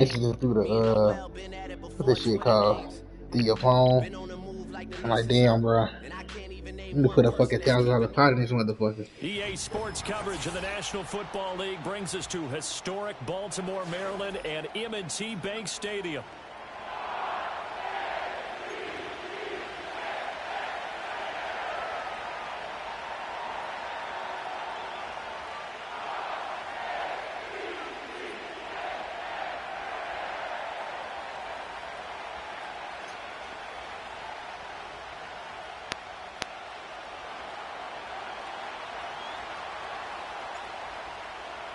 Used to go through the what this shit called? Through your phone. I'm like, damn, bro. I need to put a fucking $1,000 pot in this motherfucker. EA Sports coverage of the National Football League brings us to historic Baltimore, Maryland, and M&T Bank Stadium.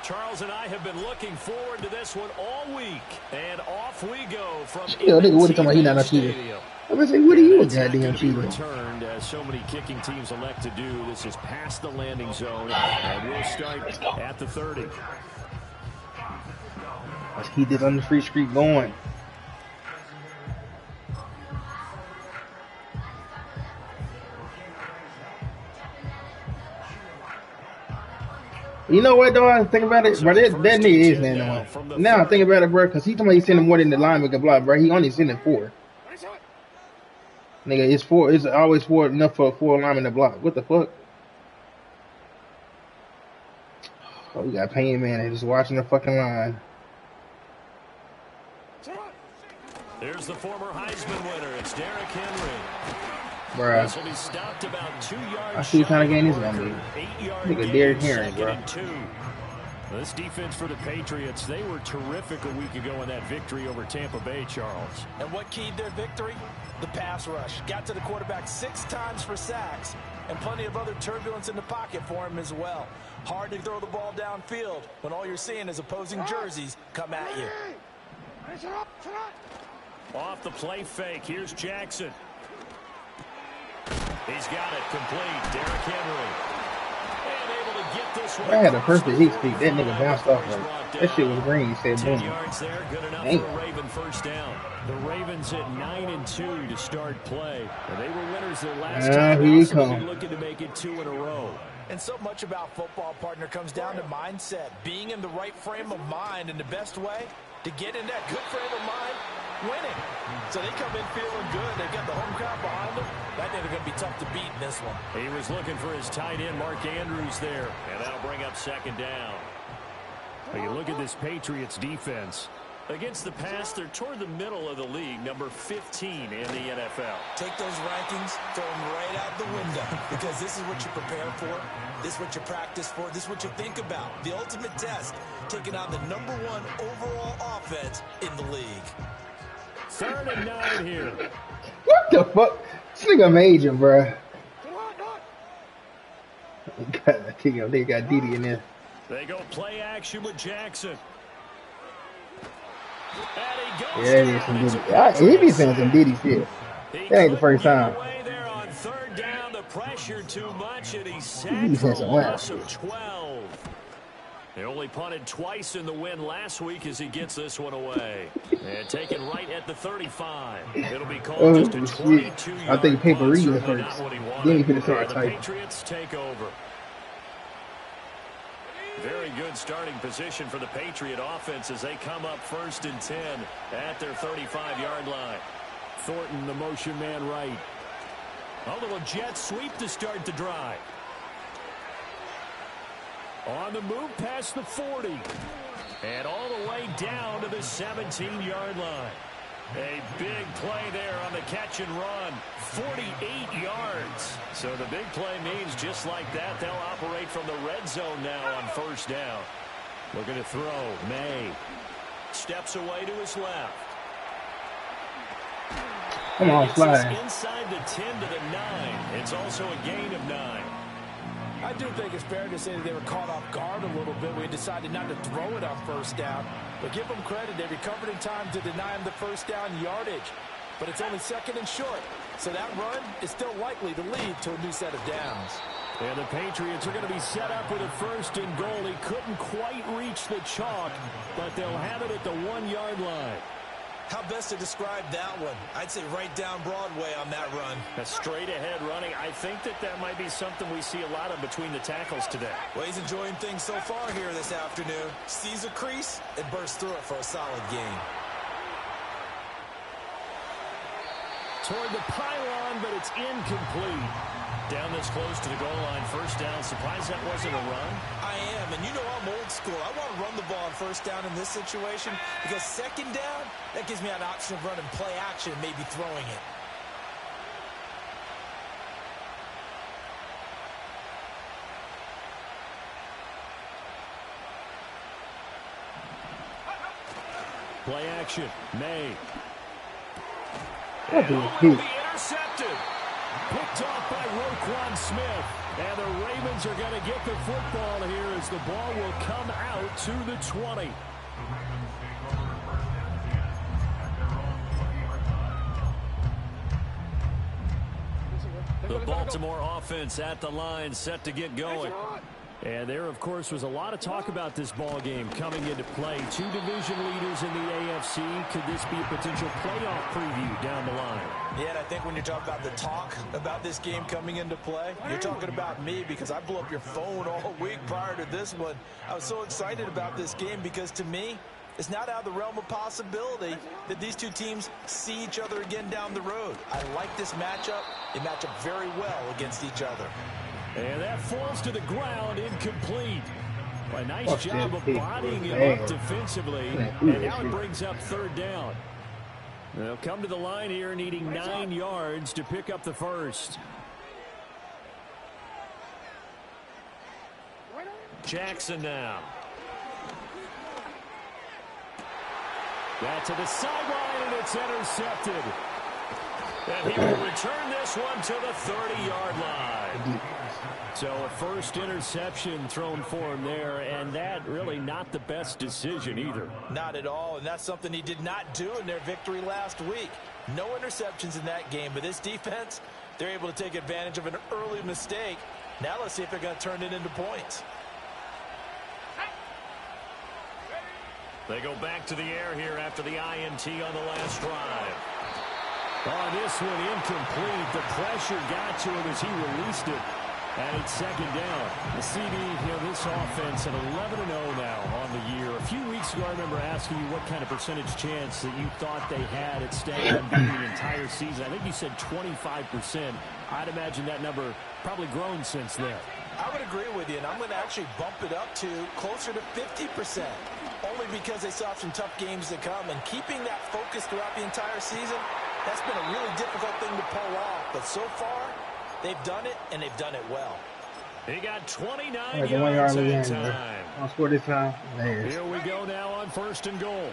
Charles and I have been looking forward to this one all week, and off we go from nigga, what are you talking about? He not a cheater. I'm gonna say, what are you a goddamn cheater? Returned, as so many kicking teams elect to do. This is past the landing zone, and we'll start at the 30. Let's keep this on the free streak going. You know what, though? I think about it, bro. That nigga is that one. Now I think about it, bro, because he told me he's sending more than the lineman can block, bro. He only sending 4. Nigga, it's 4. It's always 4 enough for 4 linemen to block. What the fuck? Oh, we got Payne Man just watching the fucking line. There's the former Heisman winner. It's Derrick Henry. Bruh. I see what kind of game this is gonna be. Nigga, Derrick Henry, bro. This defense for the Patriots, they were terrific a week ago in that victory over Tampa Bay, Charles. And what keyed their victory? The pass rush. Got to the quarterback 6 times for sacks, and plenty of other turbulence in the pocket for him as well. Hard to throw the ball downfield when all you're seeing is opposing jerseys come at you. Off the play fake, here's Jackson. He's got it complete. Derrick Henry. And able to get this one. I had a perfect heat speed. That nigga bounced off like that shit was green. He said, 10 yards there, good enough for a Raven first down. The Ravens at 9-2 to start play. And they were winners their last time. Here he comes. Looking to make it 2 in a row. And so much about football, partner, comes down to mindset. Being in the right frame of mind, and the best way to get in that good frame of mind, winning. So they come in feeling good. They've got the home crowd behind them. That nigga going to be tough to beat in this one. He was looking for his tight end, Mark Andrews, there. And that'll bring up second down. But you look at this Patriots defense. Against the pass, they're toward the middle of the league, number 15 in the NFL. Take those rankings, throw them right out the window, because this is what you prepare for. This is what you practice for. This is what you think about. The ultimate test, taking on the #1 overall offense in the league. 3rd and 9 here. What the fuck? This nigga major, bro. They got Didi in there. They go play action with Jackson. Yeah, it is some Didi. He be saying some Didi shit. That ain't the first time. There on 3rd down, the pressure too much, and he's sacked for a loss of 12. They only punted twice in the win last week as he gets this one away. And taken right at the 35. It'll be called just a 22-yard I think Paper Reed was first. Then he could have started The Patriots take over. Very good starting position for the Patriot offense as they come up 1st and 10 at their 35-yard line. Thornton, the motion man right. A little jet sweep to start the drive. On the move past the 40. And all the way down to the 17-yard line. A big play there on the catch and run. 48 yards. So the big play means just like that, they'll operate from the red zone now on 1st down. Looking to throw. May steps away to his left. Come on, fly. Inside the 10 to the 9. It's also a gain of 9. I do think it's fair to say that they were caught off guard a little bit. We decided not to throw it on 1st down. But give them credit. They recovered in time to deny him the 1st down yardage. But it's only 2nd and short. So that run is still likely to lead to a new set of downs. And the Patriots are going to be set up with a 1st and goal. He couldn't quite reach the chalk, but they'll have it at the 1-yard line. How best to describe that one? I'd say right down Broadway on that run. A straight ahead running. I think that might be something we see a lot of between the tackles today. Well, he's enjoying things so far here this afternoon. Sees a crease and bursts through it for a solid gain. Toward the pylon, but it's incomplete. Down this close to the goal line, first down. Surprised that wasn't a run? I am, and you know I'm old school. I want to run the ball on first down in this situation because second down, that gives me an option of running play action and maybe throwing it. Play action, May. What And the heck? intercepted. Picked off by Roquan Smith. And the Ravens are going to get the football here as the ball will come out to the 20. The Baltimore offense at the line, set to get going. And there, of course, was a lot of talk about this ball game coming into play. Two division leaders in the AFC. Could this be a potential playoff preview down the line? Yeah, and I think when you talk about the talk about this game coming into play, you're talking about me because I blew up your phone all week prior to this one. I was so excited about this game because to me, it's not out of the realm of possibility that these two teams see each other again down the road. I like this matchup. They match up very well against each other. And that falls to the ground, incomplete. A nice job of bodying him up defensively. And now it brings up third down. They'll come to the line here needing 9 yards to pick up the first. Jackson now. That to the sideline, and it's intercepted. And he will return this one to the 30-yard line. So a first interception thrown for him there, and that really not the best decision either. Not at all, and that's something he did not do in their victory last week. No interceptions in that game, but this defense, they're able to take advantage of an early mistake. Now let's see if they're going to turn it into points. They go back to the air here after the INT on the last drive. Oh, this one incomplete. The pressure got to him as he released it. And it's second down. The CD, this offense at 11-0 now on the year. A few weeks ago, I remember asking you what kind of percentage chance that you thought they had at staying unbeaten the entire season. I think you said 25%. I'd imagine that number probably grown since then. I would agree with you, and I'm going to actually bump it up to closer to 50%. Only because they still have some tough games to come. And keeping that focus throughout the entire season, that's been a really difficult thing to pull off. But so far, they've done it, and they've done it well. He got 29 Right, yards that time. I'll score this time. Here we go now on first and goal.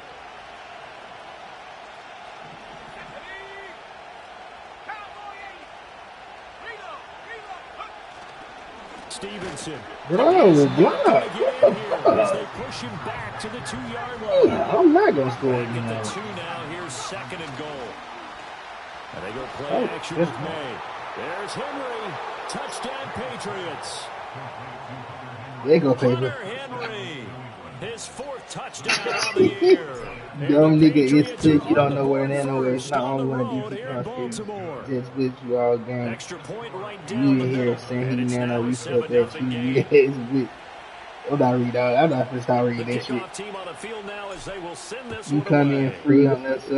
Stevenson. Bro, block. As they push him back to the 2-yard line. I'm not going to score Get again. the 2 now. Here's second and goal. And they go play action with May. There's Henry. Touchdown, Patriots. There you go, Hunter paper. Henry. His 4th touchdown on the year. Dumb nigga is sick. You don't know where Nano is. Not only one of these here in Baltimore. just with you all game. Extra point right You down in the here middle. saying And he it's Nano, now a you put that 7-0 game. with. I'm not reading out. I'm not gonna start The reading that shit. kickoff team on the field now as they will send this You one come away. in free on this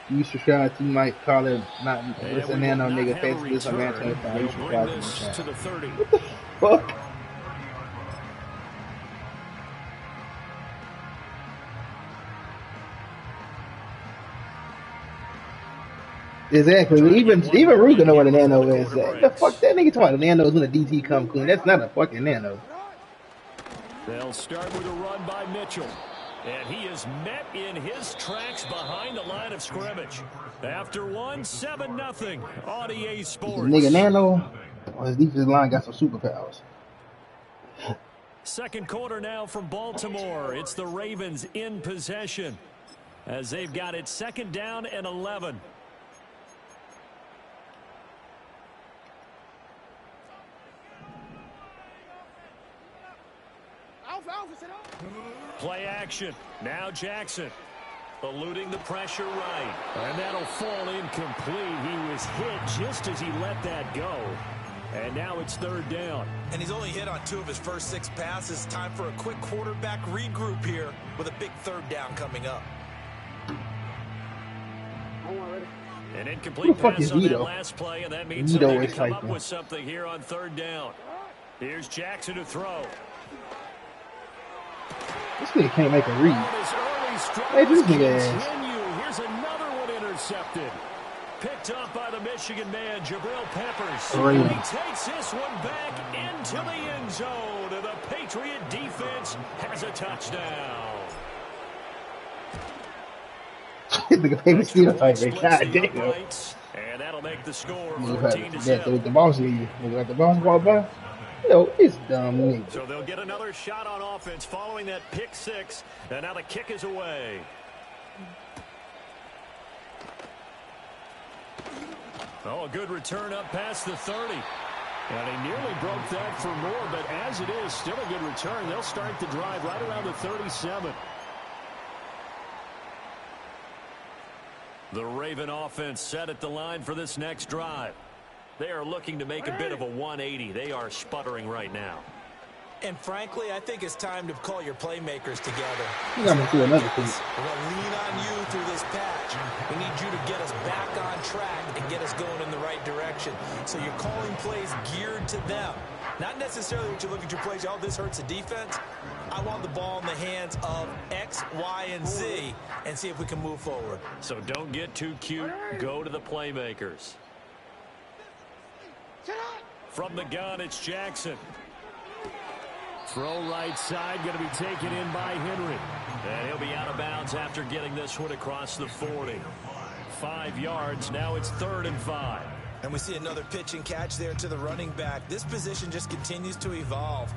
you subscribe to, you might call it not And it's we a will Nano not nigga have a Facebook this on return. Manchester. You They'll subscribe bring to this the to channel. the 30. Fuck. Exactly. Even Ruger know what a Nano is. The fuck that nigga talking about a Nano is when a DT come clean. That's not a fucking Nano. They'll start with a run by Mitchell. And he is met in his tracks behind the line of scrimmage. After 7-0 on EA Sports. Nigga Nano, his defensive line got some superpowers. Second quarter now from Baltimore. It's the Ravens in possession as they've got it second down and 11. Play action. Now Jackson. Eluding the pressure right. And that'll fall incomplete. He was hit just as he let that go. And now it's third down. And he's only hit on 2 of his first 6 passes. Time for a quick quarterback regroup here with a big third down coming up. An incomplete pass on that last play, and that means they need to come up with something here on third down. Here's Jackson to throw. This nigga can't make a read. Hey, this nigga ass. Here's another one intercepted. Picked up by the Michigan man, Jabril Peppers. And he takes this one back into the end zone. And the Patriot defense has a touchdown. Nigga pay me still like that. God damn. And that'll make the score 14-7. With the boss lead. Like the boss ball by. Yo, it's dumb nigga. So they'll get another shot on offense following that pick 6. And now the kick is away. Oh, a good return up past the 30. And he nearly broke that for more, but as it is, still a good return. They'll start the drive right around the 37. The Raven offense set at the line for this next drive. They are looking to make a bit of a 180. They are sputtering right now. And frankly, I think it's time to call your playmakers together. We're going to do another thing. We're going to lean on you through this patch. We need you to get us back on track and get us going in the right direction. So you're calling plays geared to them. Not necessarily what you look at your plays, oh, this hurts the defense. I want the ball in the hands of X, Y, and Z and see if we can move forward. So don't get too cute. Go to the playmakers. From the gun, it's Jackson. Throw right side, going to be taken in by Henry. And he'll be out of bounds after getting this one across the 40. 5 yards, now it's 3rd and 5. And we see another pitch and catch there to the running back. This position just continues to evolve.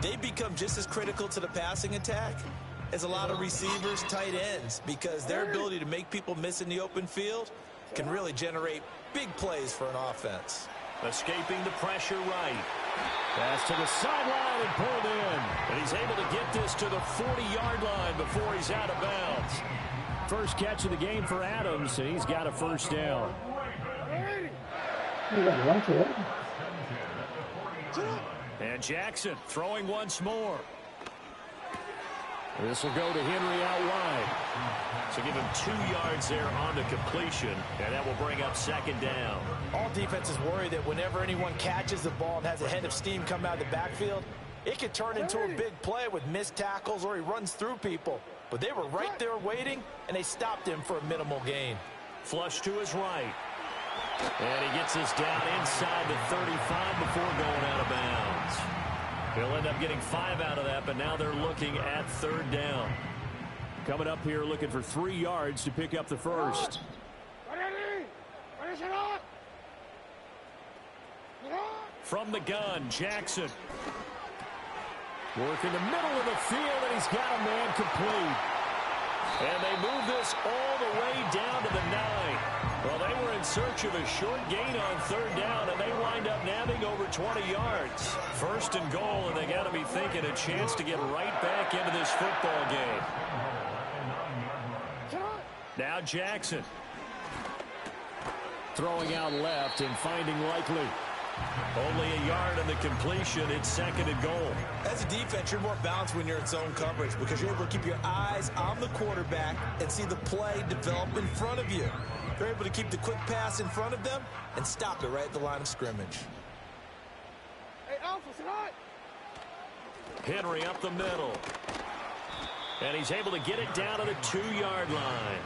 They become just as critical to the passing attack as a lot of receivers, tight ends, because their ability to make people miss in the open field can really generate big plays for an offense. Escaping the pressure right. Pass to the sideline and pulled in. And he's able to get this to the 40-yard line before he's out of bounds. First catch of the game for Adams, and he's got a first down. And Jackson throwing once more. This will go to Henry out wide. So give him 2 yards there on the completion, and that will bring up 2nd down. All defenses worry that whenever anyone catches the ball and has a head of steam come out of the backfield, it could turn into a big play with missed tackles or he runs through people. But they were right there waiting, and they stopped him for a minimal gain. Flush to his right. And he gets this down inside the 35 before going out of bounds. They'll end up getting 5 out of that, but now they're looking at 3rd down. Coming up here looking for 3 yards to pick up the first. From the gun, Jackson. Work in the middle of the field, and he's got a man complete. And they move this all the way down to the 9. Well, they were in search of a short gain on 3rd down, and they wind up nabbing over 20 yards. 1st and goal, and they got to be thinking a chance to get right back into this football game. Now Jackson. Throwing out left and finding Likely. Only a yard on the completion. It's 2nd and goal. As a defense, you're more balanced when you're in zone coverage because you're able to keep your eyes on the quarterback and see the play develop in front of you. They're able to keep the quick pass in front of them and stop it right at the line of scrimmage. Henry up the middle. And he's able to get it down to the 2-yard line.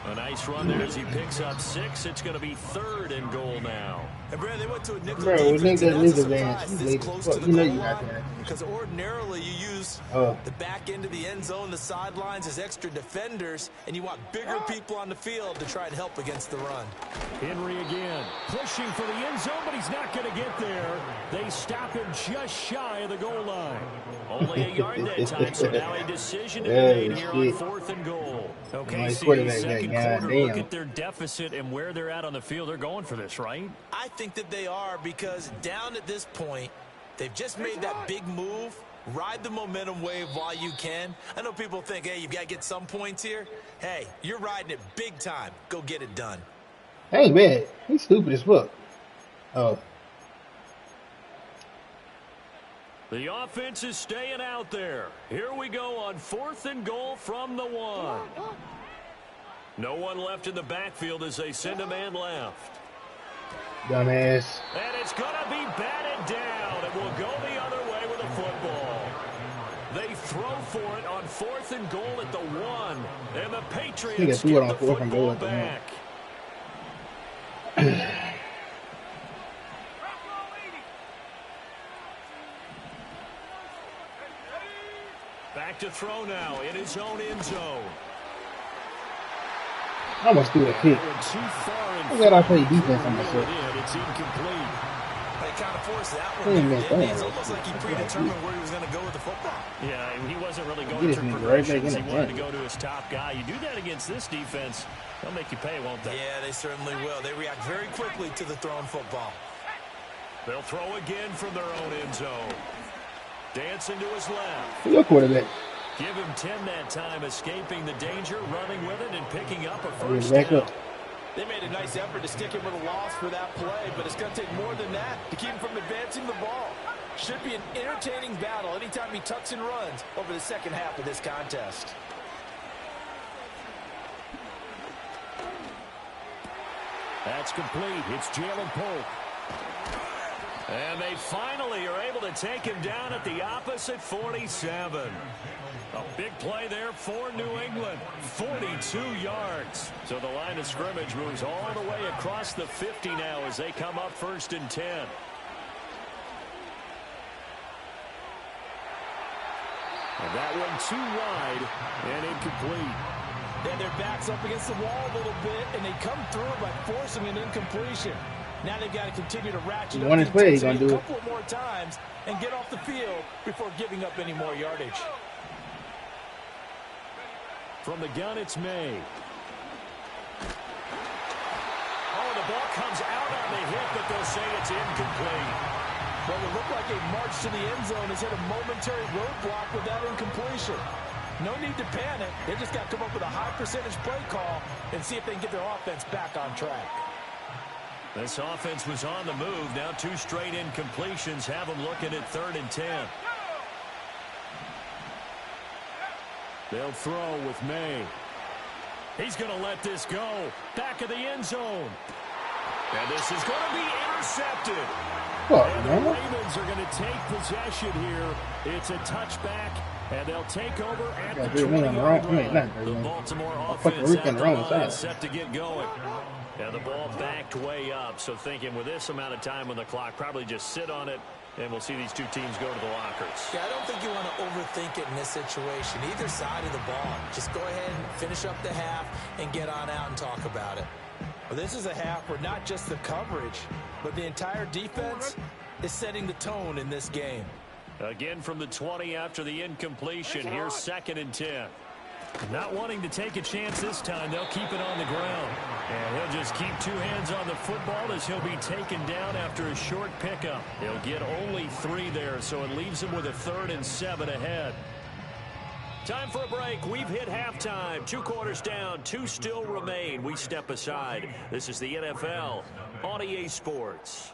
A nice run there as he picks up 6. It's going to be 3rd and goal now. And Brad, they went to a nickel defense. That's a surprise this close to the goal line. Because ordinarily you use the back end of the end zone, the sidelines as extra defenders, and you want bigger people on the field to try and help against the run. Henry again, pushing for the end zone, but he's not going to get there. They stop him just shy of the goal line. Only a yard that time, so now a decision to be made here on 4th and goal. Okay, see, second quarter, look at their deficit and where they're at on the field. They're going for this, right? I think that they are, because down at this point, they've just made that big move, Ride the momentum wave while you can. I know people think, hey, you've got to get some points here. Hey, you're riding it big time. Go get it done. That ain't bad. He's stupid as fuck. Oh. The offense is staying out there. Here we go on 4th and goal from the 1. No one left in the backfield as they send a man left. Dumbass. And it's going to be batted down. It will go the other way with a football. They throw for it on 4th and goal at the 1. And the Patriots get the football back. Back to throw now in his own end zone. I almost threw a kick. I'm glad I played defense on myself. It's incomplete. They kind of forced that one. It's almost like he predetermined where he was going to go with the football. Yeah, he wasn't really going through progressions. He wanted to go to his top guy. You do that against this defense, they'll make you pay, won't they? Yeah, they certainly will. They react very quickly to the thrown football. They'll throw again from their own end zone. Dancing to his left. Your quarterback. Give him 10 that time, escaping the danger, running with it, and picking up a first down. They made a nice effort to stick him with a loss for that play, but it's going to take more than that to keep him from advancing the ball. Should be an entertaining battle anytime he tucks and runs over the second half of this contest. That's complete. It's Jalen Polk. And they finally are able to take him down at the opposite 47. A big play there for New England. 42 yards. So the line of scrimmage moves all the way across the 50 now as they come up 1st and 10. And that one too wide and incomplete. And their back's up against the wall a little bit, and they come through by forcing an incompletion. Now they've got to continue to ratchet up the intensity a couple more times and get off the field before giving up any more yardage. From the gun, it's May. Oh, the ball comes out on the hit, but they'll say it's incomplete. Well, it looked like a march to the end zone has hit a momentary roadblock with that incompletion. No need to panic. They just got to come up with a high percentage play call and see if they can get their offense back on track. This offense was on the move. Now 2 straight incompletions have them looking at 3rd and 10. They'll throw with May. He's going to let this go. Back of the end zone. And this is going to be intercepted. And the Ravens are going to take possession here. It's a touchback, and they'll take over at the 20-yard line. The Baltimore offense at the line set to get going. And the ball backed way up, so thinking with this amount of time on the clock, probably just sit on it, and we'll see these two teams go to the lockers. Yeah, I don't think you want to overthink it in this situation. Either side of the ball. Just go ahead and finish up the half and get on out and talk about it. Well, this is a half where not just the coverage, but the entire defense is setting the tone in this game. Again from the 20 after the incompletion. Here's 2nd and 10. Not wanting to take a chance this time, they'll keep it on the ground. And he'll just keep 2 hands on the football as he'll be taken down after a short pickup. He'll get only 3 there, so it leaves him with a 3rd and 7 ahead. Time for a break. We've hit halftime. 2 quarters down, 2 still remain. We step aside. This is the NFL on EA Sports.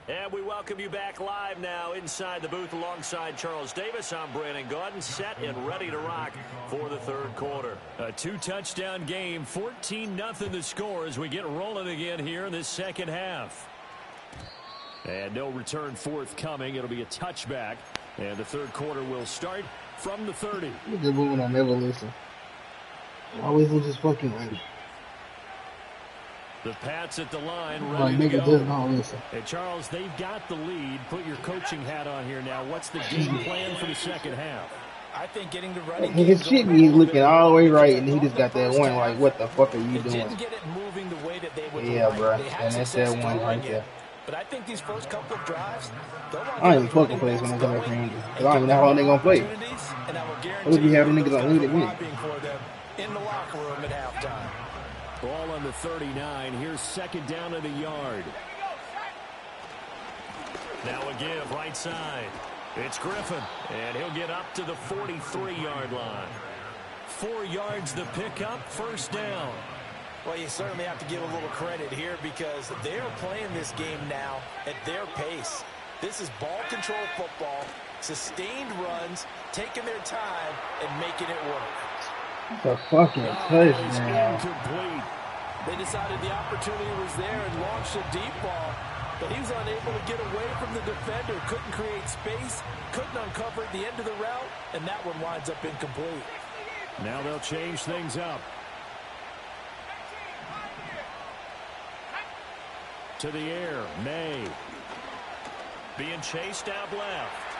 And we welcome you back live now inside the booth alongside Charles Davis. I'm Brandon Gaudin, set and ready to rock for the 3rd quarter. A 2-touchdown game, 14-0 the score as we get rolling again here in this second half. And no return forthcoming. It'll be a touchback. And the 3rd quarter will start from the 30. They're moving on evolution. Always loses fucking way. The Pats at the line, ready to go. Hey, Charles, they've got the lead. Put your coaching hat on here now. What's the game plan for the second half? I think getting the running game. His shit be looking all the way right, and he just got that one. Like, what the fuck are you doing? Didn't get it moving the way that they would yeah, like. bro. And that's that one right there. But I think these first couple of drives, I don't even fucking play when they come back from Indy. Because I don't even know how long they're going to play. I would be having niggas on lead at me. In the locker room at halftime. Ball on the 39. Here's 2nd down at the yard. Now a give right side. It's Griffin, and he'll get up to the 43-yard line. 4 yards the pickup, first down. Well, you certainly have to give a little credit here because they're playing this game now at their pace. This is ball control football, sustained runs, taking their time, and making it work. It's a fucking touchdown. Incomplete. They decided the opportunity was there and launched a deep ball, but he was unable to get away from the defender, couldn't create space, couldn't uncover at the end of the route, and that one winds up incomplete. Now they'll change things up. To the air, May. Being chased out left.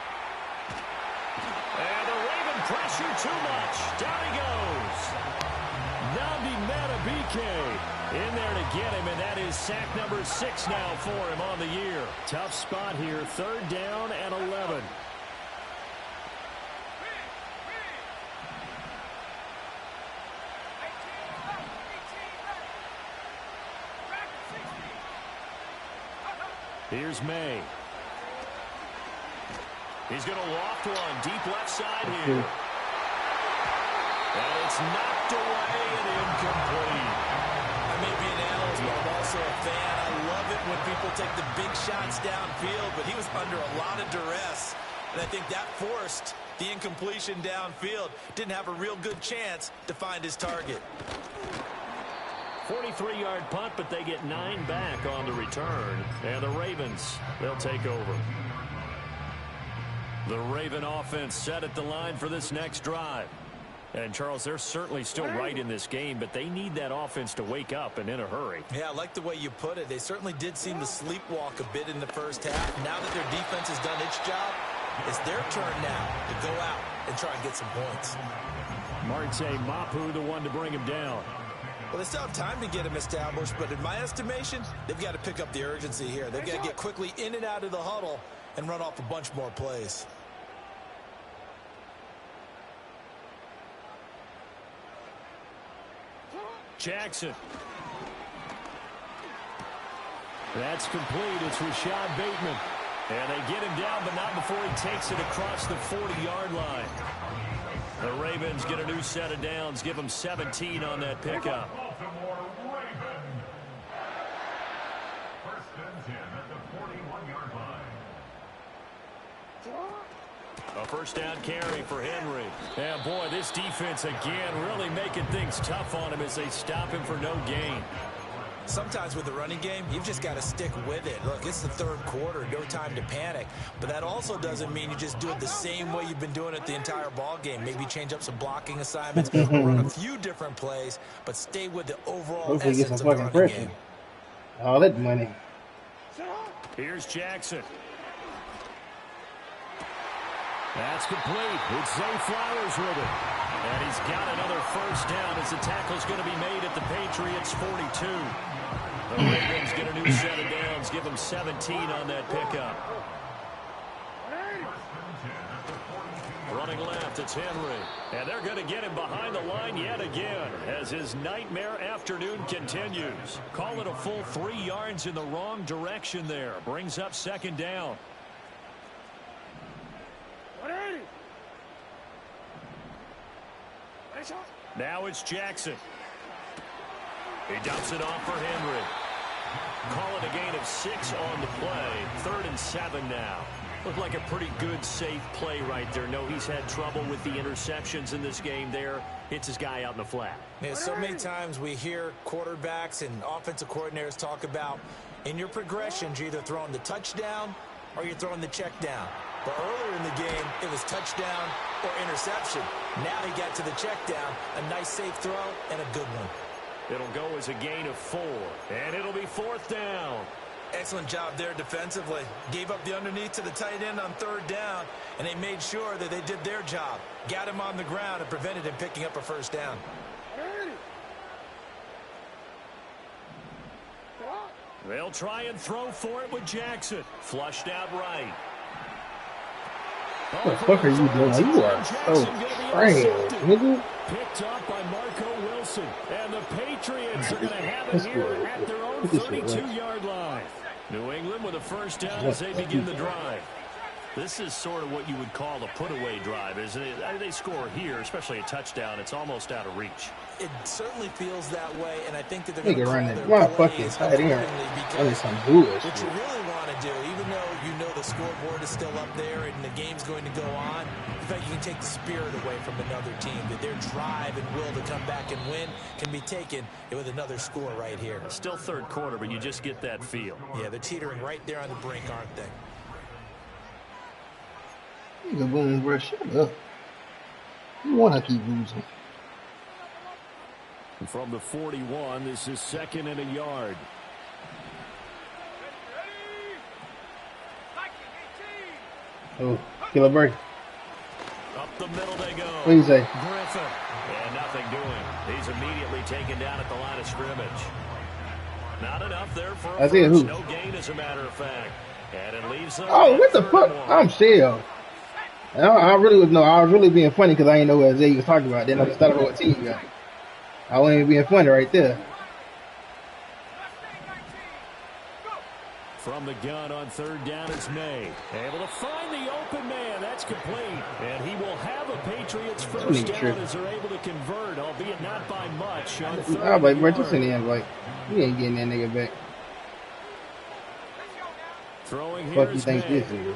And the Raven pressure too much. Down he goes. Nnamdi Madubuike in there to get him, and that is sack number 6 now for him on the year. Tough spot here, 3rd down and 11. Here's May. He's going to loft one deep left side here. And it's knocked away and incomplete. I may be an analyst, but I'm also a fan. I love it when people take the big shots downfield, but he was under a lot of duress. And I think that forced the incompletion downfield. Didn't have a real good chance to find his target. 43-yard punt, but they get 9 back on the return. And the Ravens, they'll take over. The Raven offense set at the line for this next drive. And, Charles, they're certainly still right in this game, but they need that offense to wake up and in a hurry. Yeah, I like the way you put it. They certainly did seem to sleepwalk a bit in the first half. Now that their defense has done its job, it's their turn now to go out and try and get some points. Marte Mapu, the one to bring him down. Well, they still have time to get him established, but in my estimation, they've got to pick up the urgency here. They've got to get quickly in and out of the huddle and run off a bunch more plays. Jackson. That's complete. It's Rashad Bateman. And they get him down, but not before he takes it across the 40-yard line. The Ravens get a new set of downs, give them 17 on that pickup. A first down carry for Henry. And boy, this defense again really making things tough on him as they stop him for no gain. Sometimes with the running game, you've just got to stick with it. Look, it's the 3rd quarter, no time to panic. But that also doesn't mean you just do it the same way you've been doing it the entire ball game. Maybe change up some blocking assignments, run a few different plays, but stay with the overall essence of the running game. All that money. Here's Jackson. That's complete. It's Zay Flowers with it. And he's got another first down as the tackle's going to be made at the Patriots' 42. The Ravens get a new set of downs, give them 17 on that pickup. Running left, it's Henry. And they're going to get him behind the line yet again as his nightmare afternoon continues. Call it a full 3 yards in the wrong direction there. Brings up 2nd down. Now it's Jackson. He dumps it off for Henry. Call it a gain of 6 on the play. 3rd and 7 now. Looked like a pretty good, safe play right there. No, he's had trouble with the interceptions in this game there. Hits his guy out in the flat. Yeah, so many times we hear quarterbacks and offensive coordinators talk about in your progressions, you're either throwing the touchdown or you're throwing the check down. But earlier in the game, it was touchdown or interception. Now he got to the check down, a nice safe throw, and a good one. It'll go as a gain of 4, and it'll be 4th down. Excellent job there defensively. Gave up the underneath to the tight end on 3rd down, and they made sure that they did their job. Got him on the ground and prevented him picking up a first down. They'll try and throw for it with Jackson. Flushed out right. What the fuck are you doing? You are so trash, nigga. Picked up by Marco Wilson. And the Patriots are going to have it here at their own 32-yard line. New England with a first down as they begin the drive. This is sort of what you would call a put-away drive, isn't it? They score here, especially a touchdown. It's almost out of reach. It certainly feels that way, and I think that they're going to run it. Why fucking tight end? That is some bullshit. What you really want to do, even though you know the scoreboard is still up there and the game's going to go on, in fact, you can take the spirit away from another team. That their drive and will to come back and win can be taken with another score right here. Still third quarter, but you just get that feel. Yeah, they're teetering right there on the brink, aren't they? Nigga, boom, bro, shut up. You want to keep losing. From the 41, this is 2nd and a yard. Oh, Caleb Burke. Up the middle they go. What do you say? Griffin. And nothing doing. He's immediately taken down at the line of scrimmage. Not enough there for a first. No gain, as a matter of fact. And it leaves them. Oh, what the fuck? I'm still. I really was I was really being funny because I didn't know what Isaiah was talking about. Then I just thought about what team you got. I wasn't even being funny right there. From the gun on 3rd down is May. Able to find the open man. That's complete. And he will have a Patriots first down as they're able to convert, albeit not by much. On 3rd I was like, bro, just in the end, like, you ain't getting that nigga back. Throwing what the fuck you think this is?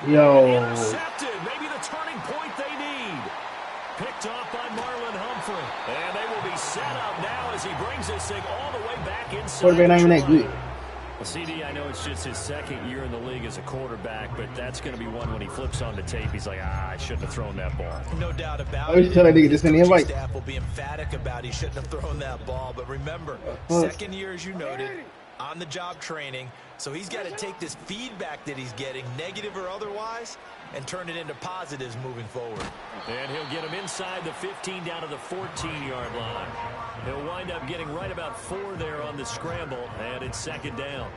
Yo. Intercepted. Maybe the turning point they need. Picked off by Marlon Humphrey. And they will be set up now as he brings this thing all the way back inside. Quarterback not even that good. Well, CD, I know it's just his 2nd year in the league as a quarterback, but that's going to be one when he flips on the tape. He's like, I shouldn't have thrown that ball. No doubt about it. Tell that nigga just in the invite. Staff will be emphatic about he shouldn't have thrown that ball. But remember, 2nd year, as you noted, on-the-job training. So he's got to take this feedback that he's getting, negative or otherwise, and turn it into positives moving forward. And he'll get him inside the 15 down to the 14-yard line. He'll wind up getting right about 4 there on the scramble, and it's 2nd down.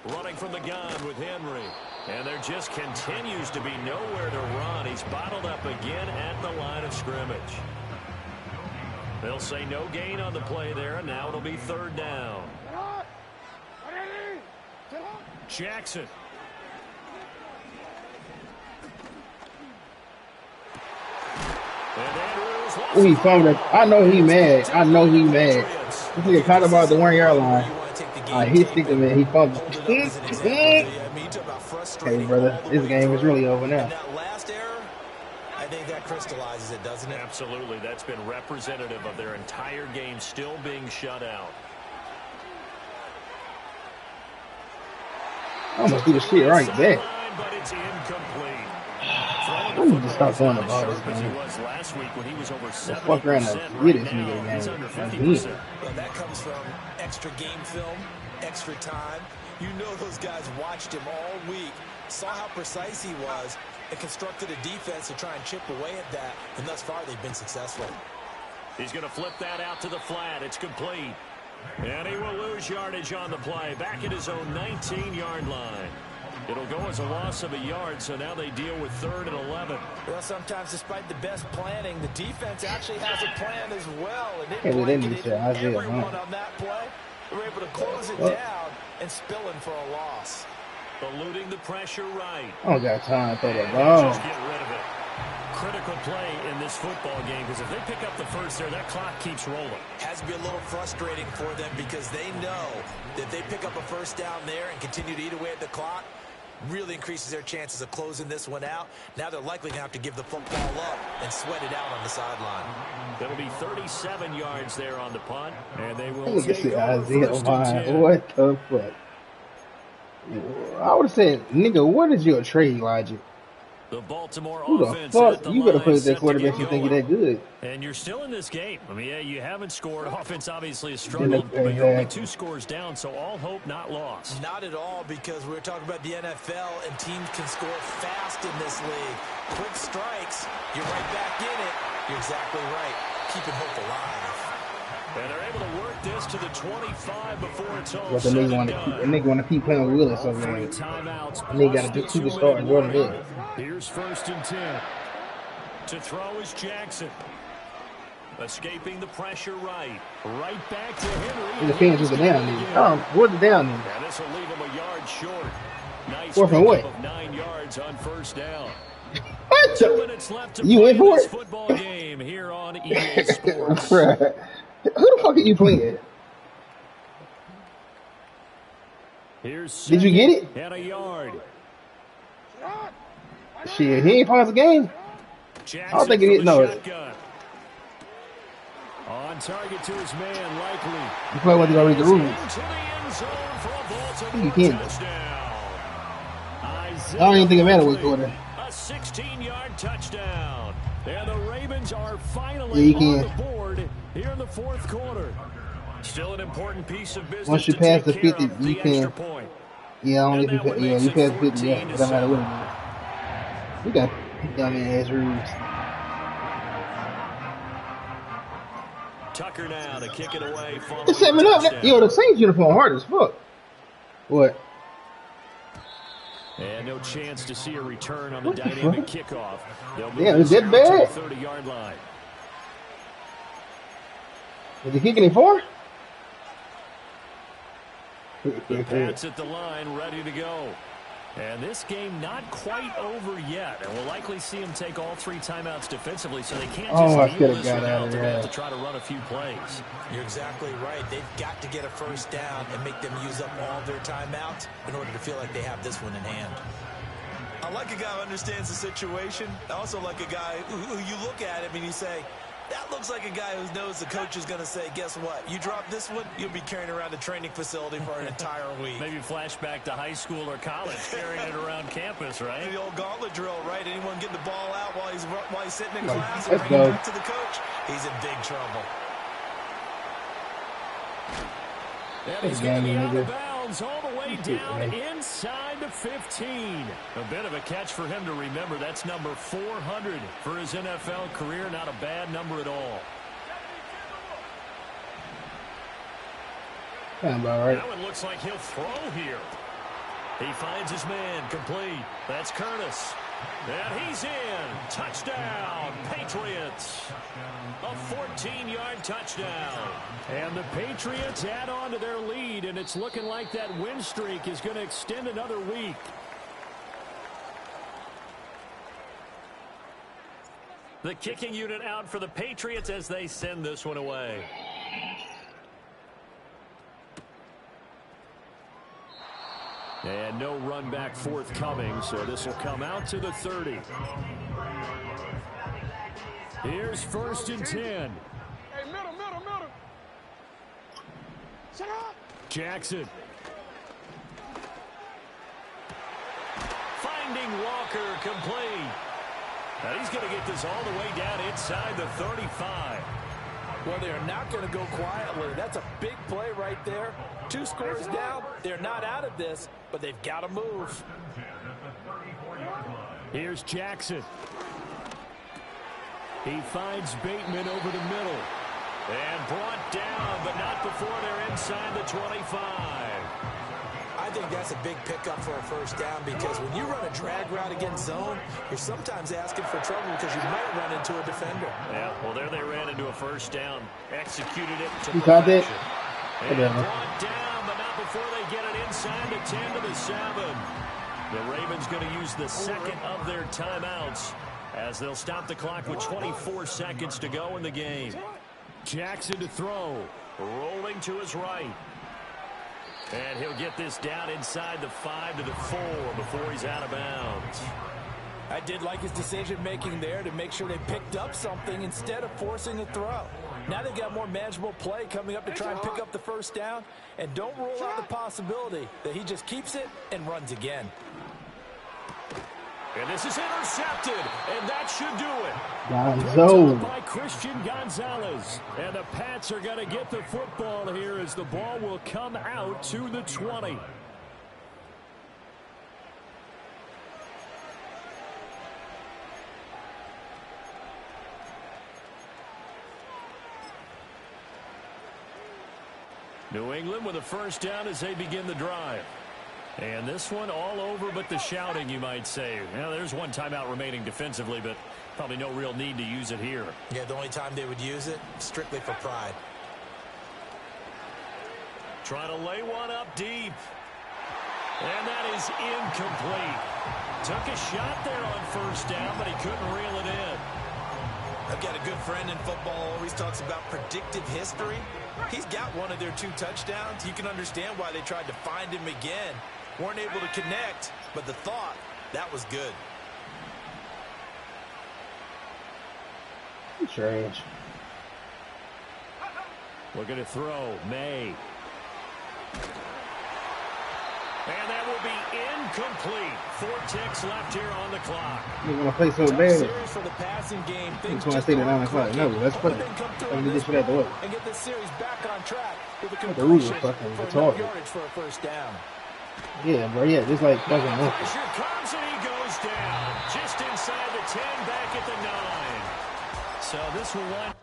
Running from the gun with Henry. And there just continues to be nowhere to run. He's bottled up again at the line of scrimmage. They'll say no gain on the play there, and now it'll be 3rd down. Jackson. Oh, he fumbled it. I know he mad. I know he mad. This nigga caught about the 1-yard line. He sticked him in. He fumbled. Hey, brother, this game is really over now. That last error, I think that crystallizes it, doesn't it? Absolutely. That's been representative of their entire game still being shut out. I'm gonna do the shit right back. But it's incomplete. I need to stop throwing the ball this game. Fuck around and get this nigga again. Well, that comes from extra game film, extra time. You know those guys watched him all week, saw how precise he was, and constructed a defense to try and chip away at that. And thus far, they've been successful. He's going to flip that out to the flat. It's complete. And he will lose yardage on the play. Back at his own 19-yard line. It'll go as a loss of a yard, so now they deal with 3rd and 11. Well, sometimes despite the best planning, the defense actually has a plan as well. And everyone on that play. They were able to close it down and spilling for a loss. Eluding the pressure right. I don't got time for that ball. Just get rid of it. Critical play in this football game because if they pick up the first there, that clock keeps rolling. Has to be a little frustrating for them because they know that they pick up a first down there and continue to eat away at the clock, really increases their chances of closing this one out. Now they're likely going to have to give the football up and sweat it out on the sideline. That'll be 37 yards there on the punt, and they will take Isaiah. What the fuck? I would have said, nigga, what is your trade logic? The Baltimore Who the fuck? You better play with that quarterback you think you're that good. And you're still in this game. I mean, yeah, you haven't scored. Offense obviously has struggled, but you're only 2 scores down, so all hope not lost. Not at all, because we're talking about the NFL, and teams can score fast in this league. Quick strikes, you're right back in it. You're exactly right. Keeping hope alive. And they're able to work this to the 25 before it's all said and done. The nigga want to keep playing with Willis over there. And they got to do superstar and Jordan Hill. Here's 1st and 10. To throw is Jackson. Escaping the pressure right back to Henry. The fans with the down knee. Oh, where's the down knee? And this will leave him a yard short. Nice Fourth and what? of 9 yards on first down. What? 2 minutes left to You play in for this it? football game here on EA Sports. Bruh. Who the fuck are you playing? Did you get it? And a yard. Shit, he ain't paused the game. Jackson I don't think he did. No. On target to his man, Likely. You probably wasn't gonna read the rules. You can't. I don't even think it mattered what quarter. A 16-yard touchdown. And the Ravens are finally on the board here in the fourth quarter. Still an important piece of business. Once you pass the 50, you can. Point. Yeah, only if you pass the 50, yeah, it doesn't matter what it is. We got dumbass rules. Tucker now to kick it away. It's 7 up. Yo, the Saints uniform hard as fuck. What? And no chance to see a return on the dynamic kickoff. Yeah, is that bad? 30-yard line. Is he kicking it for? The Pats at the line, ready to go. And this game not quite over yet. And we'll likely see him take all 3 timeouts defensively, so they can't just kneel this one out. They're going to have to try to run a few plays. You're exactly right. They've got to get a first down and make them use up all their timeouts in order to feel like they have this one in hand. I like a guy who understands the situation. I also like a guy who you look at him and you say, that looks like a guy who knows the coach is going to say, guess what? You drop this one, you'll be carrying around a training facility for an entire week. Maybe flashback to high school or college, carrying it around campus, right? The old gauntlet drill, right? Anyone getting the ball out while he's sitting in class and Let's bring go. it back to the coach, he's in big trouble. And he's going to be out of bounds all the way down inside the 15. A bit of a catch for him to remember. That's number 400 for his NFL career. Not a bad number at all. Sound about right. Now it looks like he'll throw here. He finds his man complete. That's Curtis. And he's in. Touchdown, Patriots. A 14-yard touchdown. And the Patriots add on to their lead, and it's looking like that win streak is going to extend another week. The kicking unit out for the Patriots as they send this one away. And no run back forthcoming, so this will come out to the 30. Here's 1st and 10. Hey, middle. Shut up. Jackson. Finding Walker complete. Now he's going to get this all the way down inside the 35. Well, they're not going to go quietly. That's a big play right there. 2 scores down. They're not out of this, but they've got to move. Here's Jackson. He finds Bateman over the middle. And brought down, but not before they're inside the 25. I think that's a big pickup for a first down because when you run a drag route against zone, you're sometimes asking for trouble because you might run into a defender. Yeah, well, there they ran into a first down. Executed it to You got that? perfection. And brought down, but not before they get it inside the 10 to the 7. The Ravens going to use the second of their timeouts as they'll stop the clock with 24 seconds to go in the game. Jackson to throw. Rolling to his right. And he'll get this down inside the 5 to the 4 before he's out of bounds. I did like his decision-making there to make sure they picked up something instead of forcing a throw. Now they've got more manageable play coming up to try and pick up the first down. And don't rule out the possibility that he just keeps it and runs again. And this is intercepted, and that should do it. Gonzo. By Christian Gonzalez. And the Pats are going to get the football here as the ball will come out to the 20. New England with a first down as they begin the drive. And this one all over but the shouting, you might say. Now, there's one timeout remaining defensively, but Probably no real need to use it here. Yeah, the only time they would use it, strictly for pride. Trying to lay one up deep. And that is incomplete. Took a shot there on first down, but he couldn't reel it in. I've got a good friend in football, always talks about predictive history. He's got one of their 2 touchdowns. You can understand why they tried to find him again. Weren't able to connect, but the thought, that was good. Strange. Looking to throw, May. And that will be incomplete. 4 ticks left here on the clock. You want to play so bad? For the passing game, That's why I stayed at 9 o'clock. No, that's funny. I mean, this shit at the way. And get the series back on track with a The rules completion are fucking for retarded. yardage for a first down. Yeah, bro. Yeah, just like fucking nothing. Pressure comes and he goes down. Just inside the 10, back at the 9. So this will wind